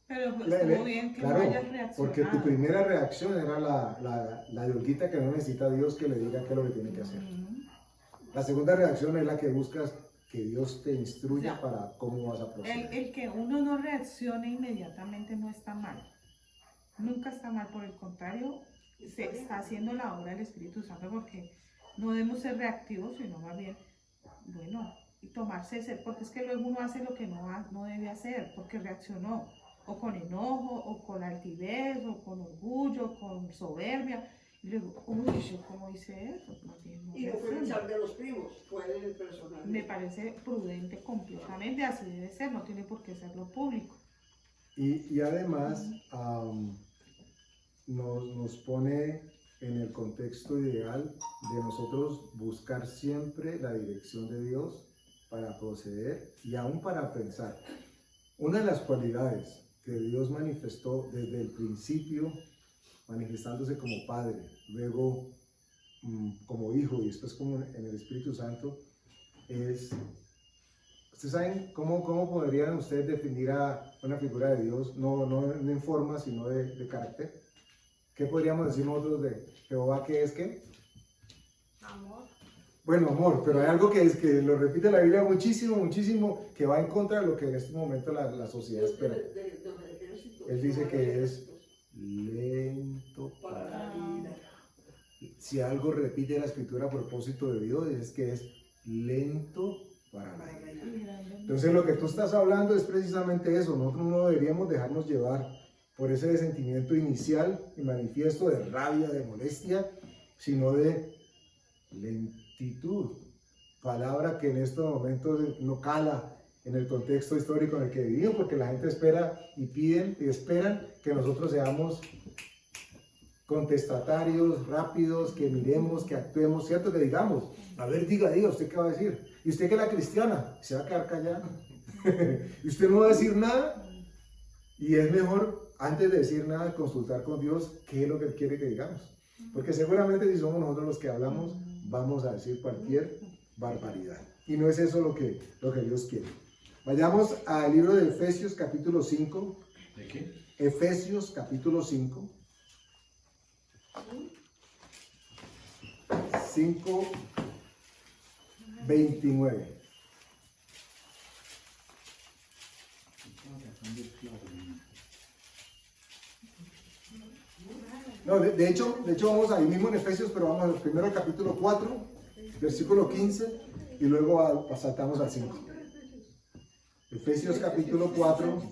Pero pues, Le- estuvo le- bien que claro, no hayas reaccionado. porque tu primera reacción era la yolguita que no necesita a Dios que le diga qué es lo que tiene que hacer. La segunda reacción es la que buscas que Dios te instruya Ya. para cómo vas a proceder. El que uno no reaccione inmediatamente no está mal. Nunca está mal, por el contrario, se está haciendo la obra del Espíritu Santo porque no debemos ser reactivos, sino más bien, bueno, y tomarse ese, porque es que luego uno hace lo que no debe hacer, porque reaccionó, o con enojo, o con altivez, o con orgullo, con soberbia, y luego, uy, ¿yo cómo hice eso? No Y no fue el reacciono. chat de los primos, fue el personal. Me parece prudente completamente, así debe ser, no tiene por qué serlo público. Y además nos pone en el contexto ideal de nosotros buscar siempre la dirección de Dios para proceder y aún para pensar. Una de las cualidades que Dios manifestó desde el principio, manifestándose como Padre, luego como Hijo y después como en el Espíritu Santo, es... ¿Ustedes saben cómo podrían ustedes definir a una figura de Dios, no en forma, sino de carácter? ¿Qué podríamos decir nosotros de Jehová que es qué? Amor. Bueno, amor, pero hay algo que es que lo repite la Biblia muchísimo, que va en contra de lo que en este momento la sociedad espera. Él dice que es lento para para... la ira. Si algo repite la escritura a propósito de Dios, es que es lento para la ira. Entonces lo que tú estás hablando es precisamente eso. Nosotros no deberíamos dejarnos llevar por ese sentimiento inicial y manifiesto de rabia, de molestia, sino de lentitud. Palabra que en estos momentos no cala en el contexto histórico en el que vivimos, porque la gente espera y piden y esperan que nosotros seamos contestatarios, rápidos, que miremos, que actuemos, ¿cierto? Que digamos, a ver, diga, ¿usted qué va a decir? ¿Y usted que es la cristiana? Se va a quedar callado. ¿Y usted no va a decir nada? Y es mejor, antes de decir nada, consultar con Dios qué es lo que Él quiere que digamos. Porque seguramente si somos nosotros los que hablamos, vamos a decir cualquier barbaridad. Y no es eso lo que Dios quiere. Vayamos al libro de Efesios capítulo 5. ¿De qué? Efesios capítulo 5. 5:29. No, de hecho vamos ahí mismo en Efesios, pero vamos primero al capítulo 4, versículo 15, y luego saltamos al 5. Efesios capítulo 4,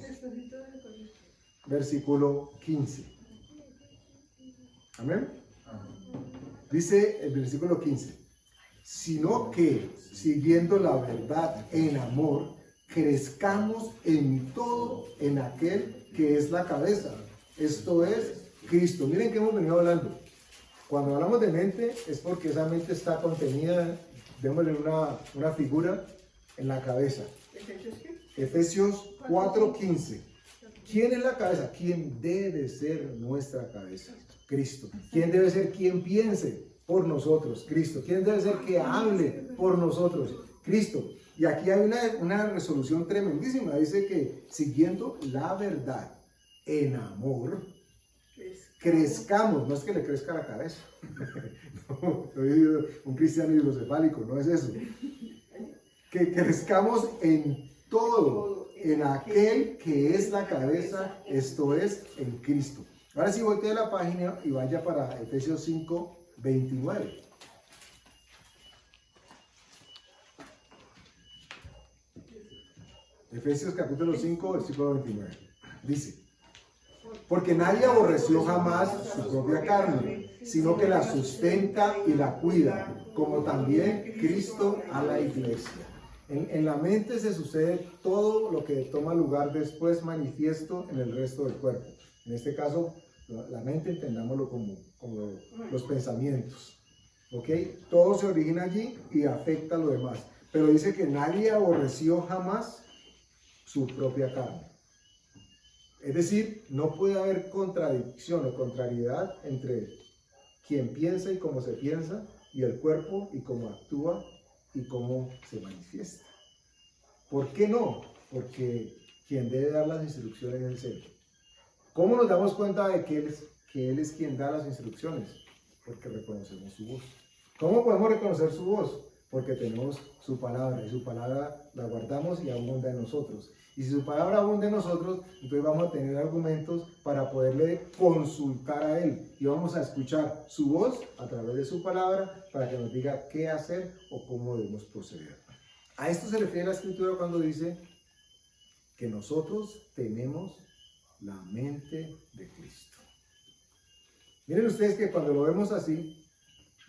versículo 15. Amén. Dice el versículo 15, sino que siguiendo la verdad en amor, crezcamos en todo en aquel que es la cabeza, esto es Cristo. Miren que hemos venido hablando. Cuando hablamos de mente es porque esa mente está contenida, démosle una figura en la cabeza. Efesios 4:15. ¿Quién es la cabeza? ¿Quién debe ser nuestra cabeza? Cristo. ¿Quién debe ser quien piense por nosotros? Cristo. ¿Quién debe ser que hable por nosotros? Cristo. Y aquí hay una resolución tremendísima. Dice que siguiendo la verdad en amor, crezcamos. No es que le crezca la cabeza. No, soy un cristiano hidrocefálico, no es eso. Que crezcamos en todo, en aquel que es la cabeza, esto es, en Cristo. Ahora sí, voltee la página y vaya para Efesios 5:29. Efesios capítulo 5, versículo 29. Dice, porque nadie aborreció jamás su propia carne, sino que la sustenta y la cuida, como también Cristo a la iglesia. En la mente se sucede todo lo que toma lugar después manifiesto en el resto del cuerpo. En este caso, la mente entendámoslo como los pensamientos. ¿Ok? Todo se origina allí y afecta a lo demás. Pero dice que nadie aborreció jamás su propia carne. Es decir, no puede haber contradicción o contrariedad entre quien piensa y cómo se piensa, y el cuerpo y cómo actúa y cómo se manifiesta. ¿Por qué no? Porque quien debe dar las instrucciones es Él. ¿Cómo nos damos cuenta de que Él es quien da las instrucciones? Porque reconocemos su voz. ¿Cómo podemos reconocer su voz? Porque tenemos su palabra, y su palabra la guardamos y abunda en nosotros. Y si su palabra abunda en nosotros, entonces vamos a tener argumentos para poderle consultar a Él. Y vamos a escuchar su voz a través de su palabra para que nos diga qué hacer o cómo debemos proceder. A esto se refiere la Escritura cuando dice que nosotros tenemos la mente de Cristo. Miren ustedes que cuando lo vemos así,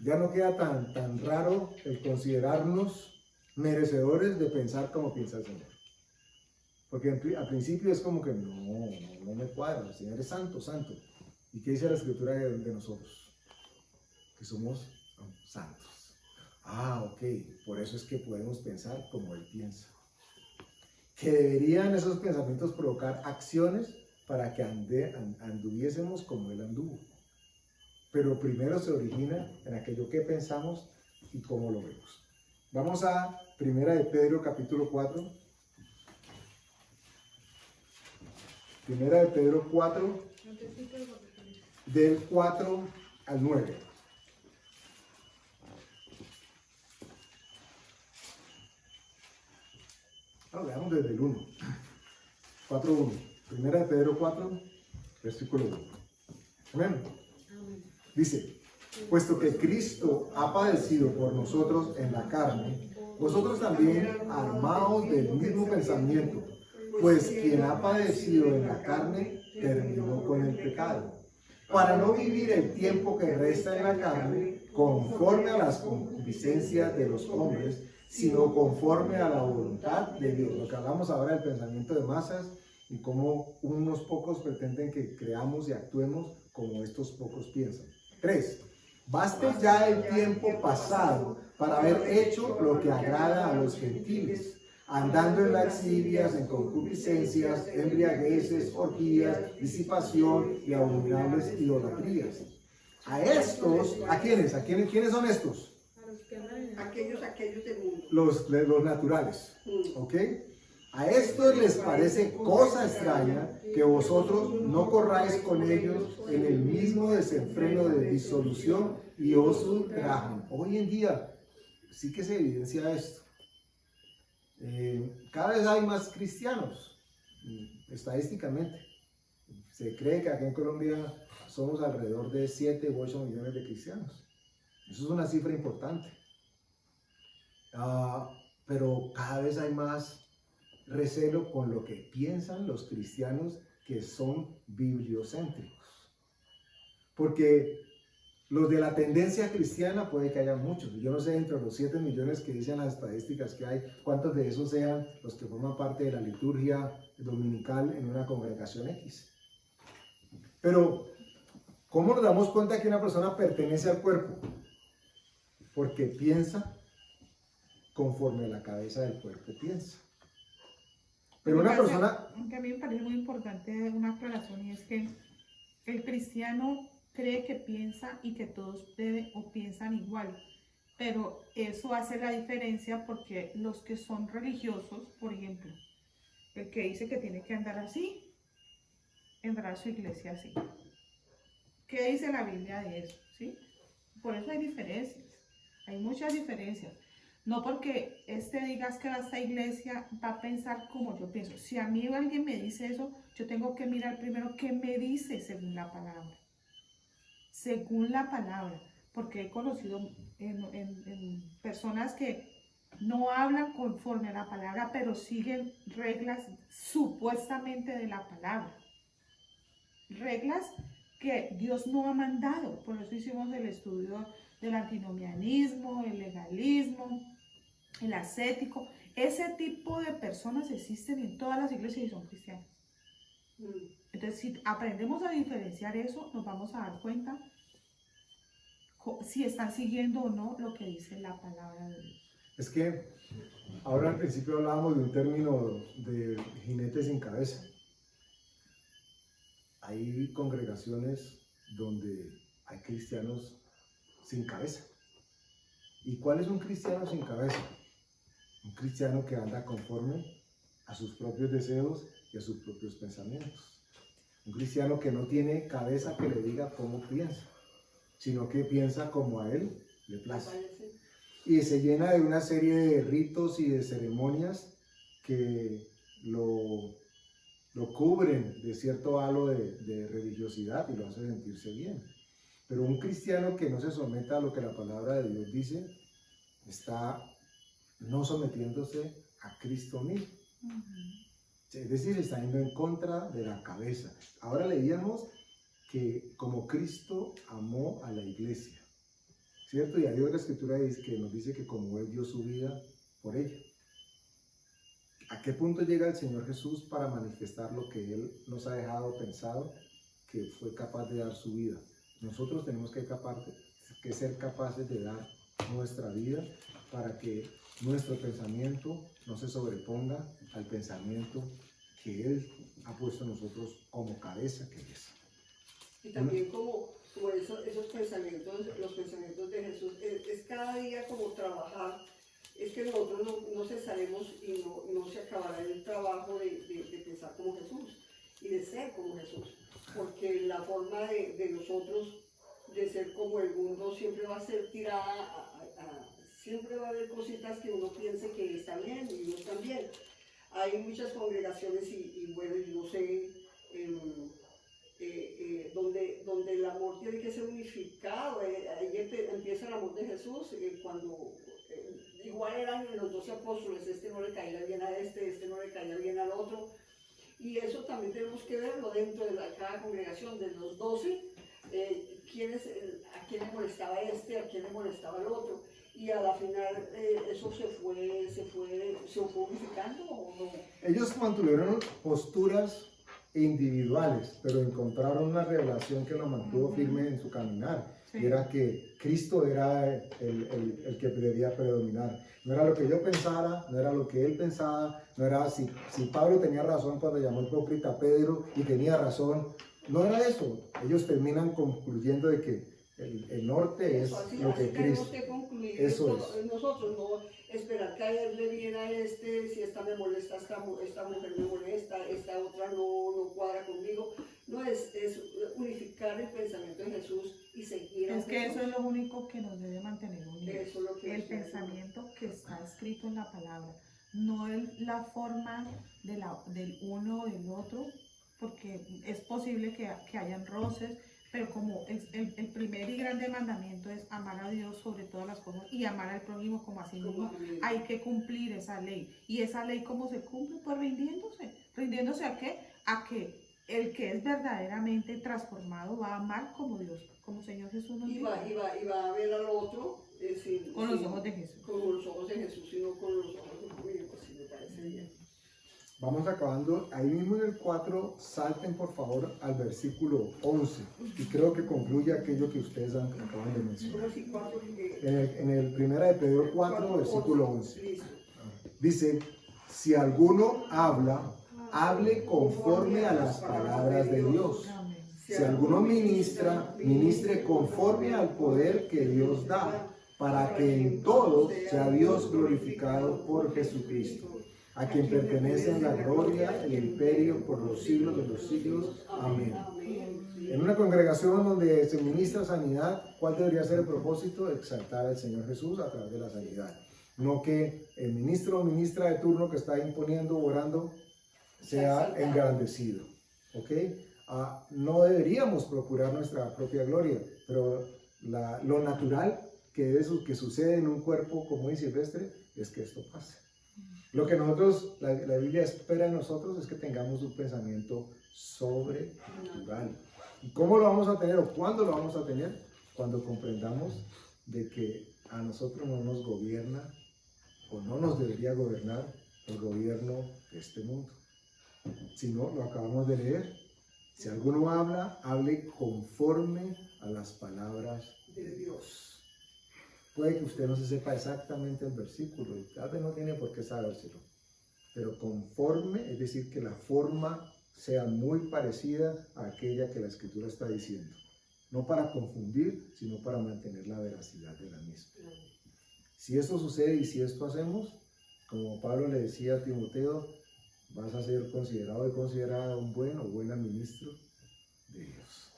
ya no queda tan raro el considerarnos merecedores de pensar como piensa el Señor. Porque al principio es como que no me cuadra, el Señor es santo, santo. ¿Y qué dice la Escritura de nosotros? Que somos santos. Ok, por eso es que podemos pensar como Él piensa. Que deberían esos pensamientos provocar acciones para que anduviésemos como Él anduvo. Pero primero se origina en aquello que pensamos y cómo lo vemos. Vamos a 1 de Pedro capítulo 4. 1 de Pedro 4, del 4 al 9. Veamos desde el 1. 4:1. 1 de Pedro 4, versículo 1. Amén. Dice, puesto que Cristo ha padecido por nosotros en la carne, vosotros también armaos del mismo pensamiento, pues quien ha padecido en la carne terminó con el pecado, para no vivir el tiempo que resta en la carne conforme a las concupiscencias de los hombres, sino conforme a la voluntad de Dios. Lo que hablamos ahora del pensamiento de masas y cómo unos pocos pretenden que creamos y actuemos como estos pocos piensan. 3. Baste ya el tiempo pasado para haber hecho lo que agrada a los gentiles, andando en lascivias, en concupiscencias, embriagueces, orgías, disipación y abominables idolatrías. A estos, ¿a quiénes? ¿Quiénes son estos? Aquellos del mundo. Los naturales, ¿ok? A estos les parece cosa extraña que vosotros no corráis con ellos en el mismo desenfreno de disolución y os ultrajan. Hoy en día sí que se evidencia esto. Cada vez hay más cristianos, estadísticamente. Se cree que aquí en Colombia somos alrededor de 7 u 8 millones de cristianos. Eso es una cifra importante. Pero cada vez hay más recelo con lo que piensan los cristianos que son bibliocéntricos. Porque los de la tendencia cristiana puede que haya muchos. Yo no sé, entre los 7 millones que dicen las estadísticas que hay, cuántos de esos sean los que forman parte de la liturgia dominical en una congregación X. Pero, ¿cómo nos damos cuenta que una persona pertenece al cuerpo? Porque piensa conforme la cabeza del cuerpo piensa. Pero una persona... Aunque a mí me parece muy importante una aclaración, y es que el cristiano cree que piensa y que todos deben o piensan igual, pero eso hace la diferencia porque los que son religiosos, por ejemplo, el que dice que tiene que andar así, entrará a su iglesia así. ¿Qué dice la Biblia de eso? ¿Sí? Por eso hay diferencias, hay muchas diferencias. No porque digas que va a esta iglesia va a pensar como yo pienso. Si a mí alguien me dice eso, yo tengo que mirar primero qué me dice según la palabra. Según la palabra. Porque he conocido en personas que no hablan conforme a la palabra, pero siguen reglas supuestamente de la palabra. Reglas que Dios no ha mandado. Por eso hicimos el estudio del antinomianismo, el legalismo, el ascético. Ese tipo de personas existen en todas las iglesias y son cristianas. Entonces, si aprendemos a diferenciar eso, nos vamos a dar cuenta si están siguiendo o no lo que dice la palabra de Dios. Es que ahora al principio hablábamos de un término de jinete sin cabeza. Hay congregaciones donde hay cristianos sin cabeza. ¿Y cuál es un cristiano sin cabeza? Un cristiano que anda conforme a sus propios deseos y a sus propios pensamientos. Un cristiano que no tiene cabeza que le diga cómo piensa, sino que piensa como a él le ¿Me place. parece? Y se llena de una serie de ritos y de ceremonias que lo cubren de cierto halo de religiosidad y lo hace sentirse bien. Pero un cristiano que no se someta a lo que la palabra de Dios dice, está no sometiéndose a Cristo mismo. Es decir, está yendo en contra de la cabeza. Ahora leíamos que como Cristo amó a la iglesia, ¿cierto? Y hay otra escritura que nos dice que como Él dio su vida por ella. ¿A qué punto llega el Señor Jesús para manifestar lo que Él nos ha dejado pensado, que fue capaz de dar su vida? Nosotros tenemos que ser capaces de dar nuestra vida para que nuestro pensamiento no se sobreponga al pensamiento que Él ha puesto en nosotros como cabeza que es. Y también como esos pensamientos, los pensamientos de Jesús, es cada día como trabajar. Es que nosotros no cesaremos y no se acabará el trabajo de pensar como Jesús y de ser como Jesús. Porque la forma de nosotros de ser como el mundo siempre va a ser tirada siempre va a haber cositas que uno piense que está bien y no están bien. Hay muchas congregaciones y bueno, yo no sé, donde el amor tiene que ser unificado. Ahí empieza el amor de Jesús, cuando igual eran los 12 apóstoles, este no le caía bien a este no le caía bien al otro. Y eso también tenemos que verlo dentro de cada congregación, de los 12, a quién le molestaba a quién le molestaba el otro. Y a la final eso se fue unificando o no. Ellos mantuvieron posturas individuales, pero encontraron una revelación que los mantuvo firme en su caminar. Sí. Y era que Cristo era el que debía predominar. No era lo que yo pensara, no era lo que él pensaba, no era si Pablo tenía razón cuando llamó hipócrita a Pedro y tenía razón. No era eso. Ellos terminan concluyendo de que el norte es así, lo que Cristo. Que concluir eso esto, es. Nosotros no esperar caerle bien a si esta me molesta, esta mujer me molesta, esta otra no cuadra conmigo. No es unificar el pensamiento de Jesús y seguir a Es que Jesús. eso es lo único que nos debe mantener unidos. Eso es lo que el pensamiento que está escrito en la palabra, no la forma del uno o del otro, porque es posible que hayan roces, pero como el primer y grande mandamiento es amar a Dios sobre todas las cosas y amar al prójimo como a sí mismo, hay que cumplir esa ley. ¿Y esa ley cómo se cumple? Pues rindiéndose. ¿Rindiéndose a qué? A que el que es verdaderamente transformado va a amar como Dios, como Señor Jesús nos dijo. Y va a ver al otro con los ojos de Jesús. Con los ojos de Jesús y no con los ojos de conmigo, pues sí me parece bien. Vamos acabando, ahí mismo en el 4, salten por favor al versículo 11, y creo que concluye aquello que ustedes acaban de mencionar. En el 1 de Pedro 4, versículo 11, dice, si alguno habla, hable conforme a las palabras de Dios. Si alguno ministra, ministre conforme al poder que Dios da, para que en todo sea Dios glorificado por Jesucristo, a quien pertenecen la gloria, el imperio por los siglos de los siglos. Amén. En una congregación donde se ministra sanidad, ¿cuál debería ser el propósito? Exaltar al Señor Jesús a través de la sanidad. No que el ministro o ministra de turno que está imponiendo o orando sea engrandecido. ¿Ok? No deberíamos procurar nuestra propia gloria, pero lo natural que sucede en un cuerpo común y silvestre es que esto pase. Lo que nosotros, la Biblia espera de nosotros es que tengamos un pensamiento sobrenatural. ¿Y cómo lo vamos a tener o cuándo lo vamos a tener? Cuando comprendamos de que a nosotros no nos gobierna o no nos debería gobernar el gobierno de este mundo. Si no, lo acabamos de leer. Si alguno habla, hable conforme a las palabras de Dios. Puede que usted no se sepa exactamente el versículo y tal vez no tiene por qué sabérselo, pero conforme, es decir, que la forma sea muy parecida a aquella que la Escritura está diciendo. No para confundir, sino para mantener la veracidad de la misma. Si esto sucede y si esto hacemos, como Pablo le decía a Timoteo, vas a ser considerado y considerada un buen o buena ministro de Dios.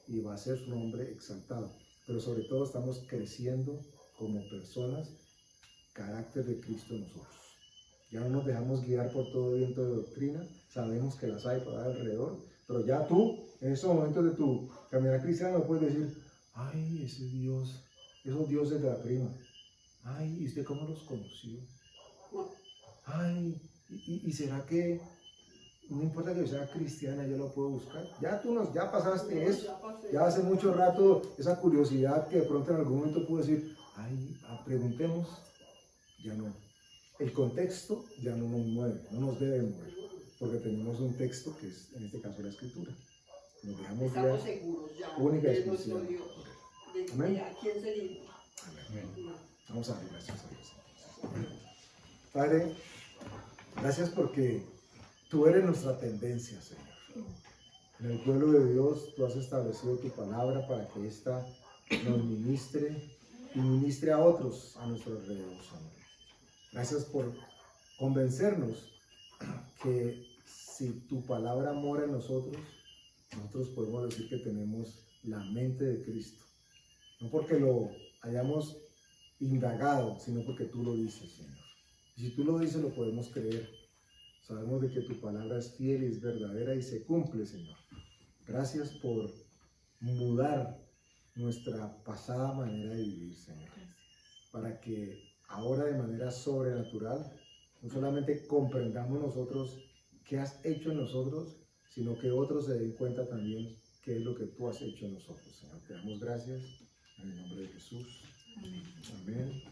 Y va a ser su nombre exaltado. Pero sobre todo estamos creciendo como personas, carácter de Cristo en nosotros. Ya no nos dejamos guiar por todo viento de doctrina, sabemos que las hay por ahí alrededor, pero ya tú, en esos momentos de tu caminar cristiana, no puedes decir, ay, ese Dios, esos dioses de la prima, ay, ¿y usted cómo los conoció? Ay, ¿y será que no importa que sea cristiana, yo lo puedo buscar? Ya pasaste eso, ya hace mucho rato esa curiosidad que de pronto en algún momento puedo decir, ay, preguntemos, ya no. El contexto ya no nos mueve, no nos debe mover, porque tenemos un texto que es, en este caso, la Escritura. Nos dejamos Estamos guiar seguros ya única y de nuestro Dios, exclusivamente. de Amén. a quién seguimos. Amén. Vamos a dar gracias a Dios. Padre, gracias porque tú eres nuestra tendencia, Señor. En el pueblo de Dios tú has establecido tu palabra para que ésta nos ministre y ministre a otros a nuestro alrededor, Señor. Gracias por convencernos que si tu palabra mora en nosotros, nosotros podemos decir que tenemos la mente de Cristo. No porque lo hayamos indagado, sino porque tú lo dices, Señor. Y si tú lo dices, lo podemos creer. Sabemos de que tu palabra es fiel y es verdadera y se cumple, Señor. Gracias por mudar nuestra pasada manera de vivir, Señor. Para que ahora de manera sobrenatural, no solamente comprendamos nosotros qué has hecho en nosotros, sino que otros se den cuenta también qué es lo que tú has hecho en nosotros, Señor. Te damos gracias en el nombre de Jesús. Amén.